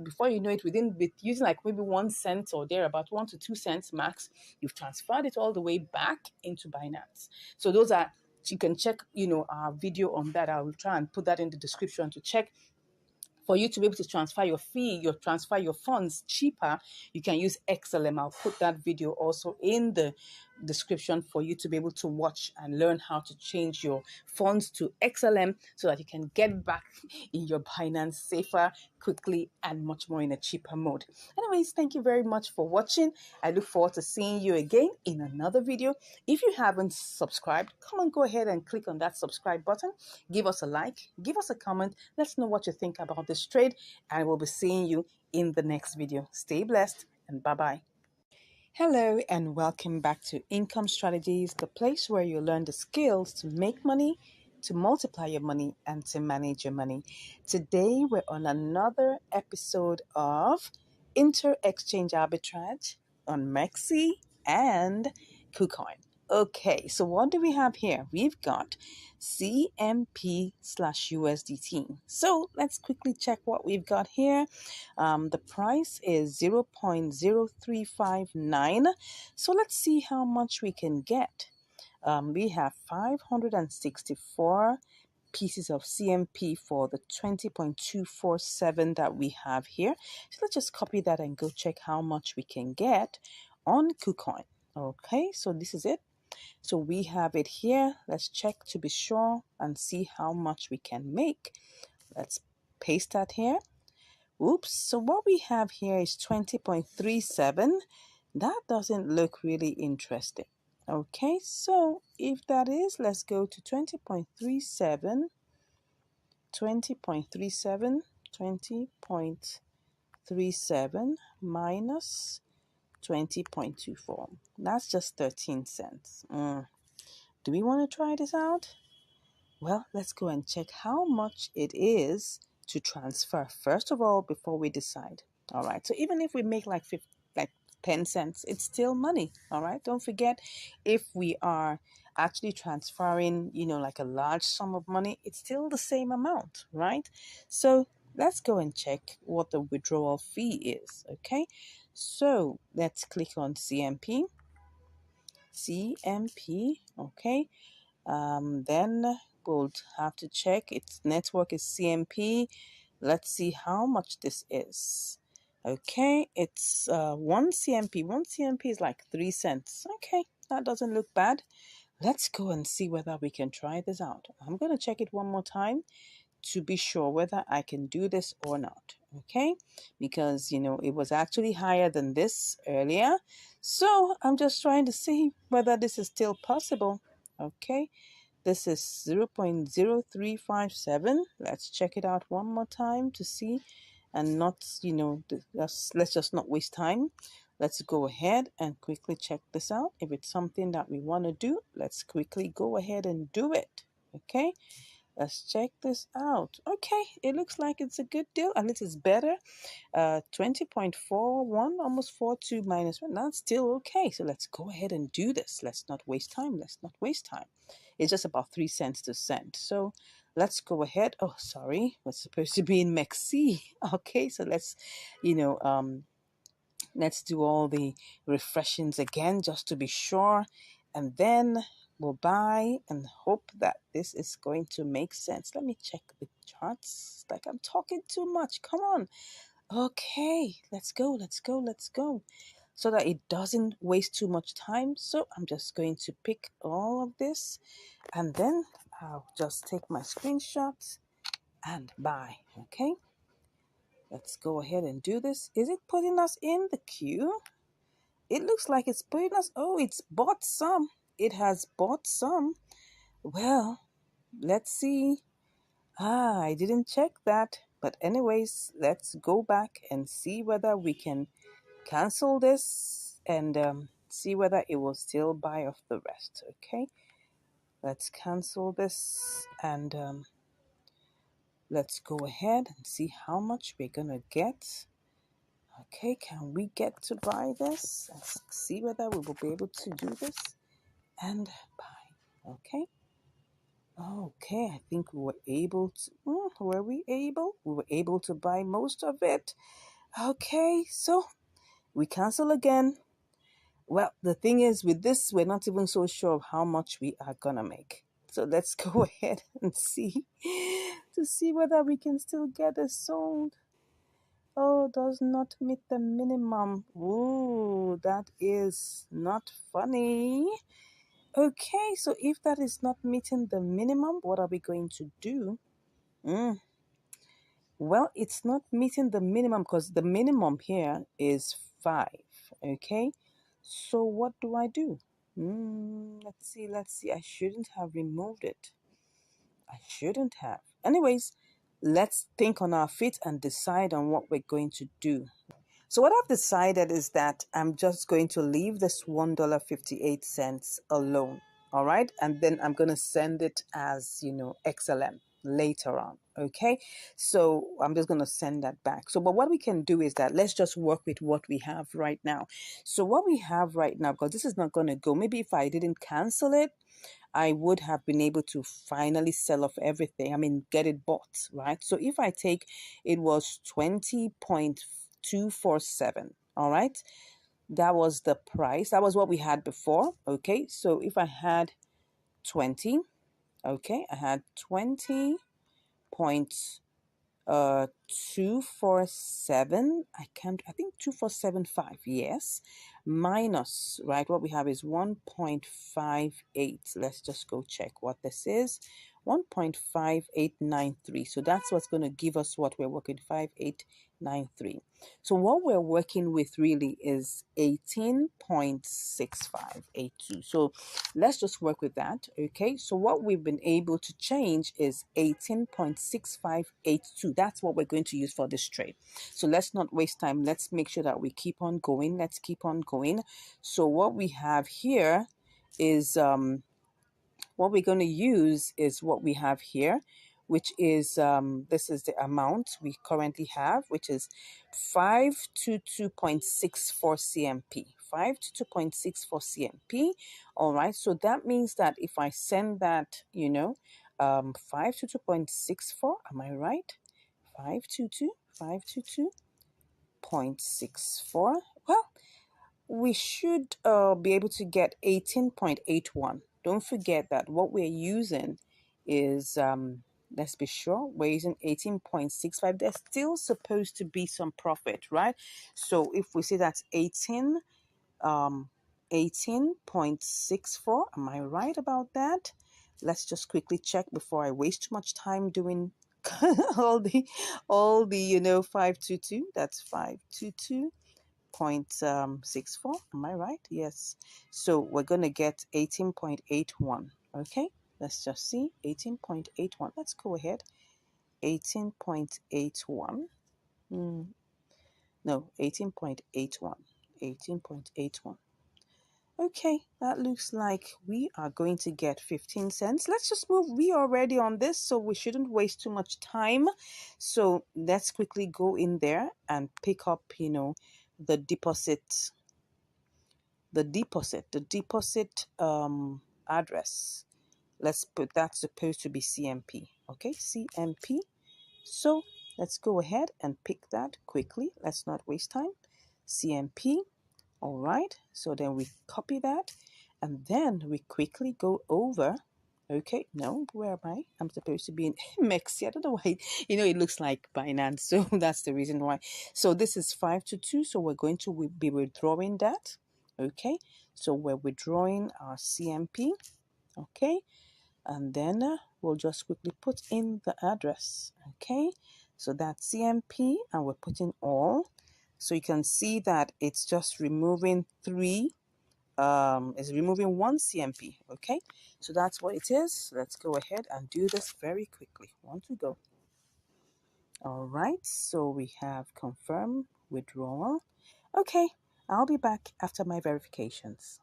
before you know it, with using like maybe 1 cent or there about 1 to 2 cents max, you've transferred it all the way back into Binance. So those are, you can check, our video on that. I will try and put that in the description to check. For you to be able to transfer your funds cheaper, you can use XLM. I'll put that video also in the description for you to be able to watch and learn how to change your funds to XLM so that you can get back in your Binance safer, quickly, and much more in a cheaper mode. Anyways, thank you very much for watching. I look forward to seeing you again in another video. If you haven't subscribed, come on, go ahead and click on that subscribe button. Give us a like, give us a comment. Let's know what you think about this trade, and we'll be seeing you in the next video. Stay blessed, and bye-bye. Hello and welcome back to Income Strategies, the place where you learn the skills to make money, to multiply your money, and to manage your money. Today we're on another episode of Inter-Exchange Arbitrage on MEXC and KuCoin. Okay, so what do we have here? We've got CMP/USDT. So let's quickly check what we've got here. The price is 0.0359. So let's see how much we can get. We have 564 pieces of CMP for the 20.247 that we have here. So let's just copy that and go check how much we can get on KuCoin. Okay, so this is it. So we have it here. Let's check to be sure and see how much we can make. Let's paste that here. Oops, so what we have here is 20.37. That doesn't look really interesting. Okay, so if that is, let's go to 20.37, 20.37 minus 20.24. That's just 13 cents. Do we want to try this out? Well, let's go and check how much it is to transfer first of all before we decide. All right, so even if we make like 10 cents, it's still money. All right, don't forget, if we are actually transferring, like a large sum of money, it's still the same amount, right? So let's go and check what the withdrawal fee is. Okay, so let's click on CMP. Okay. Then we'll have to check its network is CMP. Let's see how much this is. Okay, it's 1 CMP. 1 CMP is like 3 cents. Okay, that doesn't look bad. Let's go and see whether we can try this out. I'm going to check it one more time to be sure whether I can do this or not. Okay, because it was actually higher than this earlier. So I'm just trying to see whether this is still possible. Okay, this is 0.0357. Let's check it out one more time to see, and not, let's just not waste time. Let's go ahead and quickly check this out. If it's something that we want to do, let's quickly go ahead and do it. Okay, let's check this out. Okay, it looks like it's a good deal, and it is better. 20.41, almost 42 minus 1. That's still okay. So let's go ahead and do this. Let's not waste time. It's just about 3 cents to send. So let's go ahead. Oh, sorry. We're supposed to be in MEXC. Okay, so let's, let's do all the refreshings again just to be sure. And then we'll buy and hope that this is going to make sense. Let me check the charts. Like I'm talking too much. Come on. Okay, let's go. So that it doesn't waste too much time. So I'm just going to pick all of this, and then I'll just take my screenshots and buy. Okay, let's go ahead and do this. Is it putting us in the queue? It looks like it's putting us. Oh, it's bought some. It has bought some. Well, let's see. I didn't check that. But anyways, let's go back and see whether we can cancel this and see whether it will still buy off the rest. Okay, let's cancel this and let's go ahead and see how much we're gonna get. Okay, can we get to buy this? Let's see whether we will be able to do this and buy. Okay. Okay, I think we were able to. Were we able? We were able to buy most of it. Okay, so we cancel again. Well, the thing is, with this, we're not even so sure of how much we are gonna make. So let's go ahead and see to see whether we can still get it sold. Oh, does not meet the minimum. Ooh, that is not funny. Okay, so if that is not meeting the minimum, what are we going to do? Well, it's not meeting the minimum because the minimum here is 5. Okay, so what do I do? Let's see. I shouldn't have removed it. I shouldn't have. Anyways, let's think on our feet and decide on what we're going to do. So what I've decided is that I'm just going to leave this $1.58 alone. All right. And then I'm going to send it as, XLM later on. Okay. So I'm just going to send that back. So, but what we can do is that let's just work with what we have right now. So what we have right now, because this is not going to go, maybe if I didn't cancel it, I would have been able to finally sell off everything. I mean, get it bought, right? So if I take, it was 20.247, all right? That was the price. That was what we had before, okay? So if I had 20, okay, I had 20 point 247. I think 2475, yes, minus, right, what we have is 1.58. Let's just go check what this is. 1.5893. So that's what's going to give us what we're working, 5893. So what we're working with really is 18.6582. So let's just work with that. Okay, so what we've been able to change is 18.6582. That's what we're going to use for this trade. So let's not waste time. Let's make sure that we keep on going. Let's keep on going. So what we have here is what we're going to use is what we have here, which is this is the amount we currently have, which is 522.64 CMP. 522.64 CMP. All right, so that means that if I send that, 522.64, am I right? 522.64. Well, we should be able to get 18.81. Don't forget that what we're using is, let's be sure, we're using 18.65. There's still supposed to be some profit, right? So if we say that's 18.64, am I right about that? Let's just quickly check before I waste too much time doing all the 522. That's 522.64. Am I right? Yes. So we're going to get 18.81. Okay. Let's just see. 18.81. Let's go ahead. 18.81. No, 18.81. 18.81. Okay, that looks like we are going to get 15 cents. Let's just move. We are already on this, so we shouldn't waste too much time. So let's quickly go in there and pick up, the deposit address. Let's put that's supposed to be CMP. Okay, CMP. So let's go ahead and pick that quickly. Let's not waste time. CMP. All right, so then we copy that and then we quickly go over. Okay, no, where am I? I'm supposed to be in Mexi. I don't know why, it looks like Binance. So that's the reason why. So this is 522. So we're going to be withdrawing that. Okay, so we're withdrawing our CMP. Okay, and then we'll just quickly put in the address. Okay, so that's CMP and we're putting all. So you can see that it's just removing 3 is removing 1 CMP. Okay, so that's what it is. Let's go ahead and do this very quickly. 1 to go. All right, so we have confirm withdrawal. Okay, I'll be back after my verifications.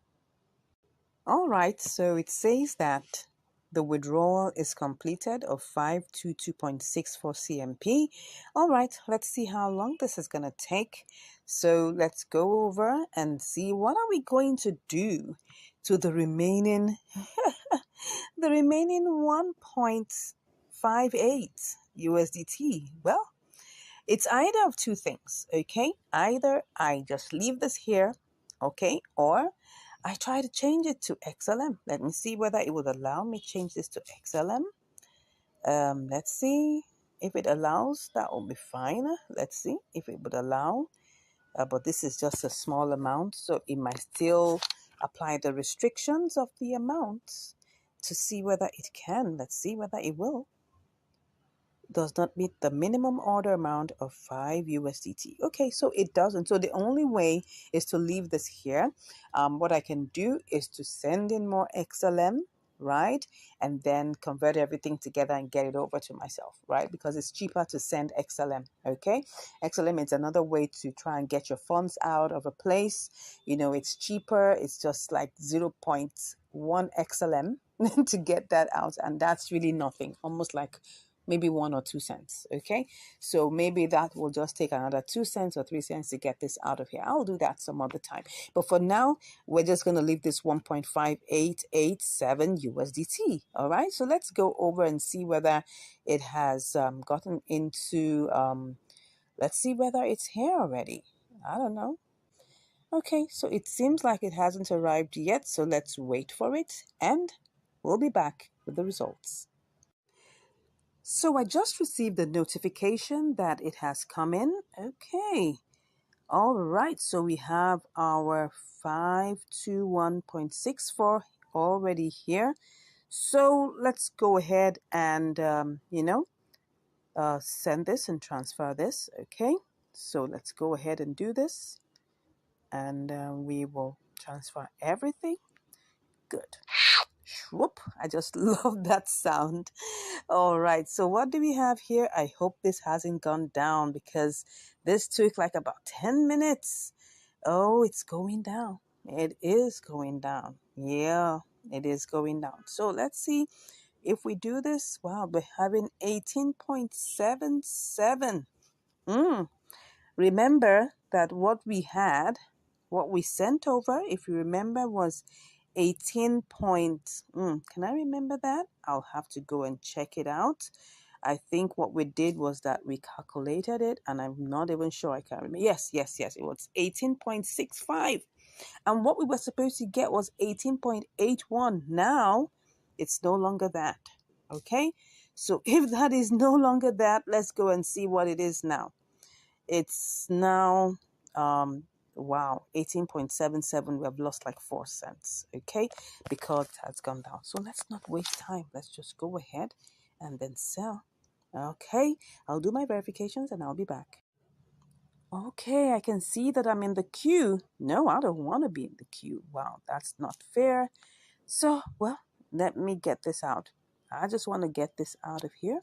All right, so it says that the withdrawal is completed of 522.64 CMP. All right, let's see how long this is going to take. So let's go over and see what are we going to do to the remaining the remaining 1.58 USDT. Well, it's either of two things, okay? Either I just leave this here, okay, or I try to change it to XLM. Let me see whether it would allow me change this to XLM. Let's see if it allows. That will be fine. Let's see if it would allow. But this is just a small amount, so it might still apply the restrictions of the amount to see whether it can. Let's see whether it will. Does not meet the minimum order amount of 5 USDT. Okay, so it doesn't. So the only way is to leave this here. What I can do is to send in more XLM, right? And then convert everything together and get it over to myself, right? Because it's cheaper to send XLM, okay? XLM is another way to try and get your funds out of a place. You know, it's cheaper. It's just like 0.1 XLM to get that out. And that's really nothing, almost like maybe 1 or 2 cents. Okay, so maybe that will just take another 2 cents or 3 cents to get this out of here. I'll do that some other time, but for now we're just going to leave this 1.5887 USDT. All right, so let's go over and see whether it has gotten into let's see whether it's here already. I don't know. Okay, so it seems like it hasn't arrived yet, so let's wait for it and we'll be back with the results. So I just received a notification that it has come in. Okay. All right. So we have our 521.64 already here. So let's go ahead and, send this and transfer this. Okay. So let's go ahead and do this. And we will transfer everything. Good. Whoop, I just love that sound. All right, so what do we have here? I hope this hasn't gone down because this took like about 10 minutes. Oh, it's going down. It is going down. Yeah, it is going down. So let's see if we do this. Wow, we're having 18.77. Remember that what we sent over, if you remember, was 18 point. Can I remember that? I'll have to go and check it out. I think what we did was that we calculated it, and I'm not even sure. I can't remember. Yes. It was 18.65. And what we were supposed to get was 18.81. Now, it's no longer that. Okay? So if that is no longer that, let's go and see what it is now. It's now, wow, 18.77. We have lost like 4 cents, okay, because it has gone down. So let's not waste time. Let's just go ahead and then sell. Okay, I'll do my verifications and I'll be back. Okay, I can see that I'm in the queue. No, I don't want to be in the queue. Wow, that's not fair. So, well, let me get this out. I just want to get this out of here.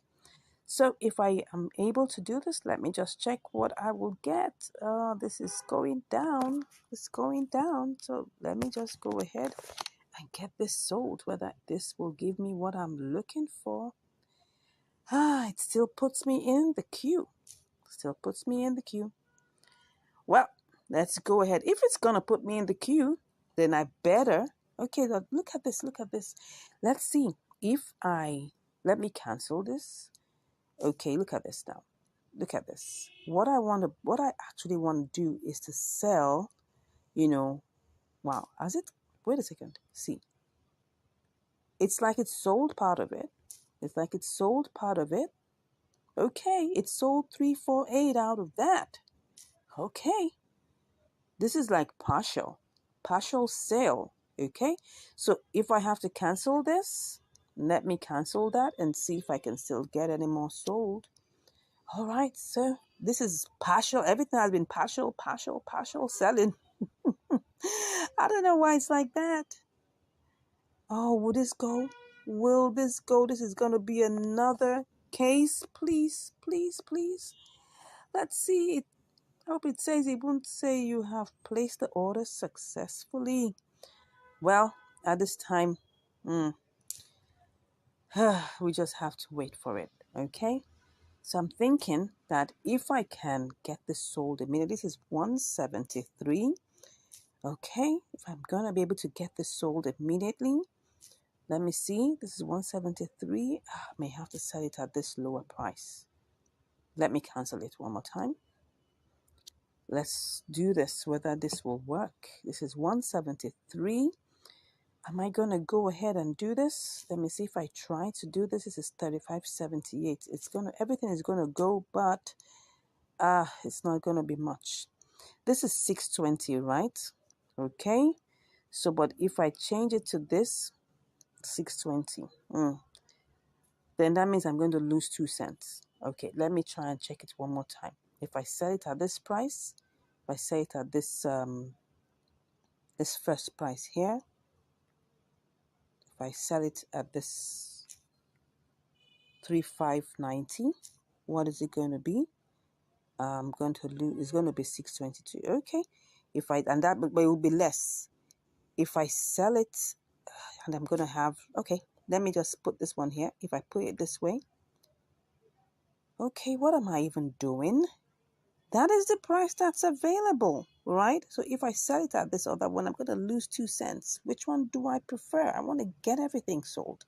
So if I am able to do this, let me just check what I will get. This is going down. It's going down. So let me just go ahead and get this sold, whether this will give me what I'm looking for. It still puts me in the queue. Well, let's go ahead. If it's going to put me in the queue, then I better. Okay, look at this. Let's see if let me cancel this. Okay, look at this now. Look at this. What I actually want to do is to sell, wow, has it? Wait a second. See. It's like it's sold part of it. Okay, it sold 348 out of that. Okay. This is like partial sale. Okay. So if I have to cancel this, let me cancel that and see if I can still get any more sold. All right, so this is partial. Everything has been partial selling. I don't know why it's like that. Oh, will this go? Will this go? This is going to be another case. Please, please, please. Let's see. I hope it says, it won't say you have placed the order successfully. Well, at this time, we just have to wait for it, okay? So I'm thinking that if I can get this sold immediately, this is 173. Okay, if I'm gonna be able to get this sold immediately, let me see. This is 173. I may have to sell it at this lower price. Let me cancel it one more time. Let's do this, whether this will work. This is 173. Am I gonna go ahead and do this? Let me see if I try to do this. This is 35.78. Everything is gonna go, but it's not gonna be much. This is 620, right? Okay. So, but if I change it to this, 620, then that means I'm going to lose 2 cents. Okay, let me try and check it one more time. If I sell it at this price, if I sell it at this this first price here, if I sell it at this 3,590, what is it going to be? I'm going to lose. It's going to be 622. Okay, but it will be less if I sell it, and I'm going to have. Okay, let me just put this one here. If I put it this way. Okay, what am I even doing? That is the price that's available, right? So if I sell it at this other one, I'm going to lose 2 cents. Which one do I prefer? I want to get everything sold.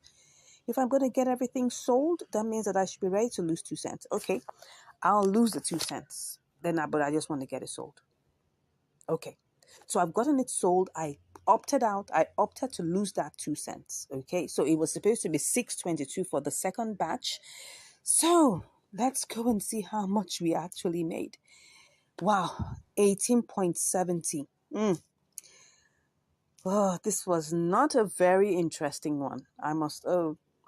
If I'm going to get everything sold, that means that I should be ready to lose 2 cents. Okay, I'll lose the 2 cents. But I just want to get it sold. Okay, so I've gotten it sold. I opted out. I opted to lose that 2 cents. Okay, so it was supposed to be 622 for the second batch. So let's go and see how much we actually made. Wow, 18.70. Oh, this was not a very interesting one.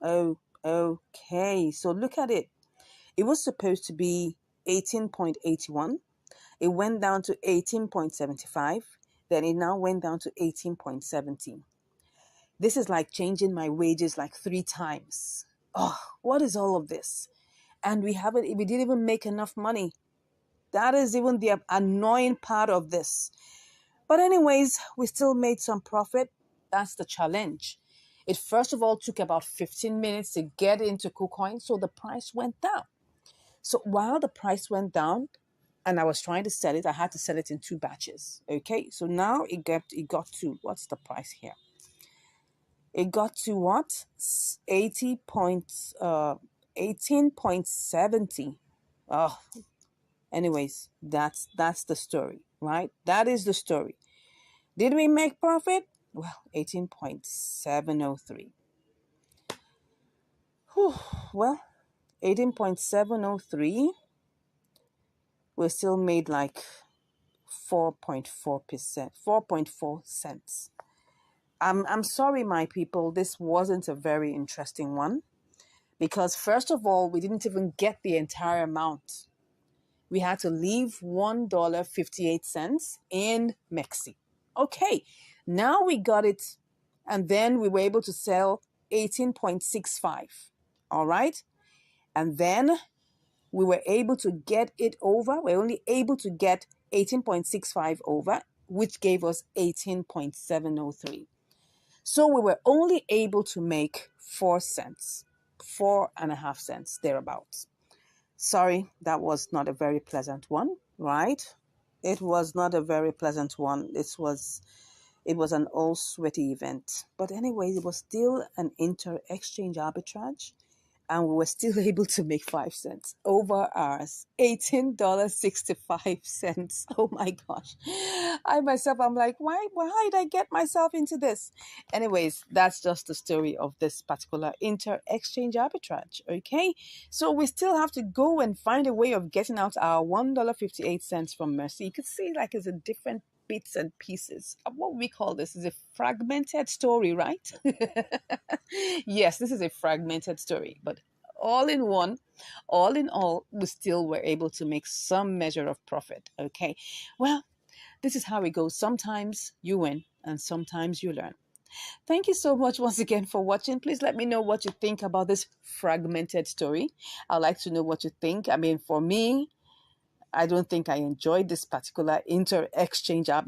Okay. So look at it. It was supposed to be 18.81. It went down to 18.75. Then it now went down to 18.17. This is like changing my wages like 3 times. Oh, what is all of this? And we didn't even make enough money. That is even the annoying part of this. But anyways, we still made some profit. That's the challenge. It first of all took about 15 minutes to get into KuCoin, so the price went down. So while the price went down and I was trying to sell it, I had to sell it in 2 batches. Okay, so now it got to, what's the price here? It got to what? 18.70. Oh, anyways, that's the story, right? That is the story. Did we make profit? Well, 18.703. Well, 18.703. We still made like 4.4%, 4.4 cents. I'm sorry, my people. This wasn't a very interesting one because first of all, we didn't even get the entire amount. We had to leave $1.58 in Mexi. Okay, now we got it, and then we were able to sell 18.65. All right, and then we were able to get it over. We're only able to get 18.65 over, which gave us 18.703. So we were only able to make 4 cents, 4.5 cents, thereabouts. Sorry, that was not a very pleasant one, right? It was not a very pleasant one. It was an all sweaty event. But anyways, it was still an inter-exchange arbitrage. And we were still able to make 5 cents over ours. $18.65. Oh my gosh. I'm like, why did I get myself into this? Anyways, that's just the story of this particular inter-exchange arbitrage. Okay. So we still have to go and find a way of getting out our $1.58 from Mercy. You could see like it's a different bits and pieces. What we call this is a fragmented story, right? Yes, this is a fragmented story, but all in all, we still were able to make some measure of profit. Okay, well, this is how it goes. Sometimes you win and sometimes you learn. Thank you so much once again for watching. Please let me know what you think about this fragmented story. I'd like to know what you think. I mean, for me, I don't think I enjoyed this particular inter-exchange arbitrage.